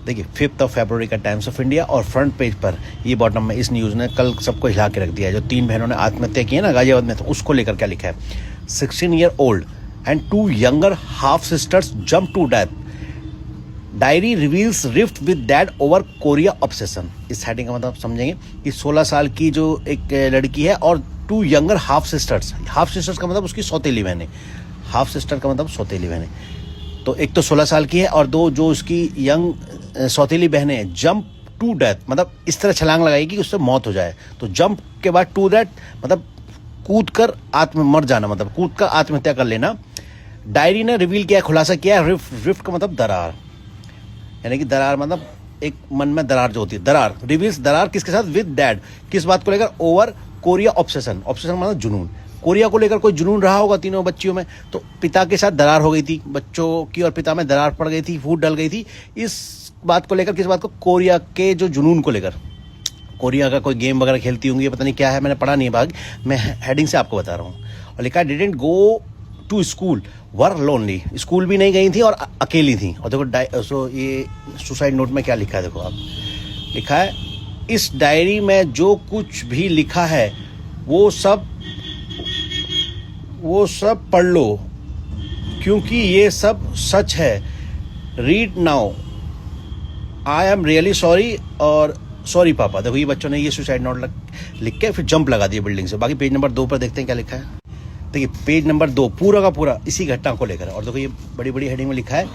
देखिए 5 फरवरी का times of India और फ्रंट पेज पर ये बॉटम में इस न्यूज़ ने कल सबको हिला के रख दिया है। जो 3 बहनों ने आत्महत्या की है ना गाजियाबाद में, तो उसको लेकर क्या लिखा है। 16 year old and 2 younger half sisters jump to death, diary reveals rift with dad over Korea obsession. इस हेडिंग का मतलब समझेंगे कि 16 साल की जो एक लड़की है और 2 यंगर हाफ सिस्टर्स का मतलब उसकी सौतेली बहनें, हाफ सिस्टर का मतलब सौतेली बहनें। तो एक तो 16 साल की है और 2 जो उसकी यंग सौतेली बहनें जंप टू डेथ, मतलब इस तरह छलांग लगाएगी कि उससे मौत हो जाए। तो जंप के बाद टू डेथ मतलब कूद कर मर जाना, मतलब कूद कर आत्महत्या कर लेना। डायरी ने रिवील किया, खुलासा किया। रिफ्ट का मतलब दरार, यानी कि दरार मतलब एक मन में दरार जो होती है, दरार। रिवील्स दरार किसके साथ, विद डैड, किस बात को लेकर, ओवर कोरिया ऑब्सेशन। ऑब्सेशन मतलब जुनून, कोरिया को लेकर कोई जुनून रहा होगा तीनों बच्चियों में। तो पिता के साथ दरार हो गई थी बच्चों की और पिता में दरार पड़ गई थी, फूट डल गई थी। इस बात को लेकर, किस बात को, कोरिया के जो जुनून को लेकर। कोरिया का कोई गेम वगैरह खेलती होंगी, पता नहीं क्या है, मैंने पढ़ा नहीं भाग, मैं हेडिंग से आपको बता रहा हूँ। और लिखा didn't go to school were lonely, school भी नहीं गई थी और अकेली थी। और देखो ये सुसाइड नोट में क्या लिखा है, देखो आप, लिखा है इस डायरी में जो कुछ भी लिखा है वो सब पढ़ लो क्योंकि ये सब सच है। Read now, I am really sorry और सॉरी पापा। देखो ये बच्चों ने ये सुसाइड नोट लिख के फिर जंप लगा दिया बिल्डिंग से। बाकी पेज नंबर 2 पर देखते हैं क्या लिखा है। देखिए पेज नंबर 2 पूरा का पूरा इसी घटना को लेकर। और देखो ये बड़ी बड़ी हेडिंग में लिखा है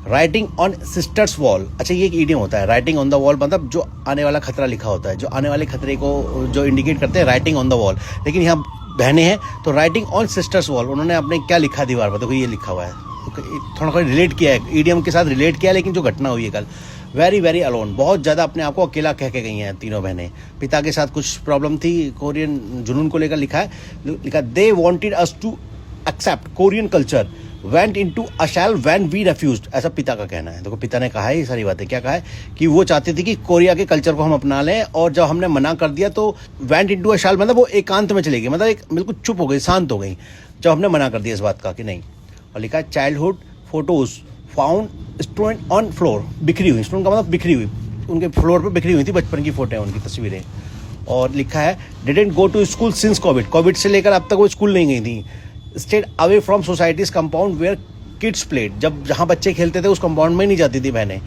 राइटिंग ऑन सिस्टर्स वॉल। अच्छा ये एक इडियम होता है, राइटिंग ऑन द वॉल मतलब जो आने वाला खतरा लिखा होता है, जो आने वाले खतरे को जो इंडिकेट करते हैं, राइटिंग ऑन द वॉल। लेकिन यहाँ बहनें हैं तो राइटिंग ऑन सिस्टर्स वॉल, उन्होंने अपने क्या लिखा दीवार पर, देखो ये लिखा हुआ है। थोड़ा रिलेट किया है, ईडियम के साथ रिलेट किया है। लेकिन जो घटना हुई है कल, वेरी वेरी अलोन, बहुत ज़्यादा अपने आप को अकेला कह के गई हैं तीनों बहनें। पिता के साथ कुछ प्रॉब्लम थी, कोरियन जुनून को लेकर लिखा they wanted us to accept Korean culture went into a shell when we refused, ऐसा पिता का कहना है। देखो पिता ने कहा है ये सारी बातें, क्या कहा है कि वो चाहते थे कि कोरिया के कल्चर को हम अपना लें, और जब हमने मना कर दिया तो वेंट इनटू अ शैल मतलब वो एकांत में चली गई, मतलब एक बिल्कुल चुप हो गई, शांत हो गई जब हमने मना कर दिया इस बात का कि नहीं। और लिखा है childhood photos found stone on floor, बिखरी हुई, स्टोन का मतलब बिखरी हुई, उनके फ्लोर पर बिखरी हुई थी बचपन की फोटो हैं, उनकी तस्वीरें। और लिखा है didn't go to school since Covid से लेकर अब तक वो स्कूल नहीं गई थी। Stayed away from society's compound where kids played, जब जहाँ बच्चे खेलते थे उस कंपाउंड में नहीं जाती थी बहनें।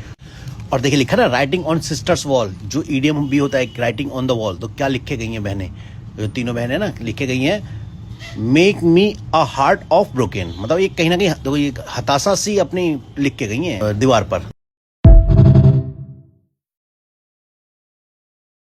और देखिए लिखा ना राइटिंग ऑन सिस्टर्स वॉल, जो ईडियम भी होता है राइटिंग ऑन द वॉल। तो क्या लिखे गई हैं बहनें, जो तीनों बहनें ना, लिखे गई हैं make me a heart of broken, मतलब ये कहीं ना कहीं देखो ये हताशा सी अपनी लिख के गई हैं दीवार पर।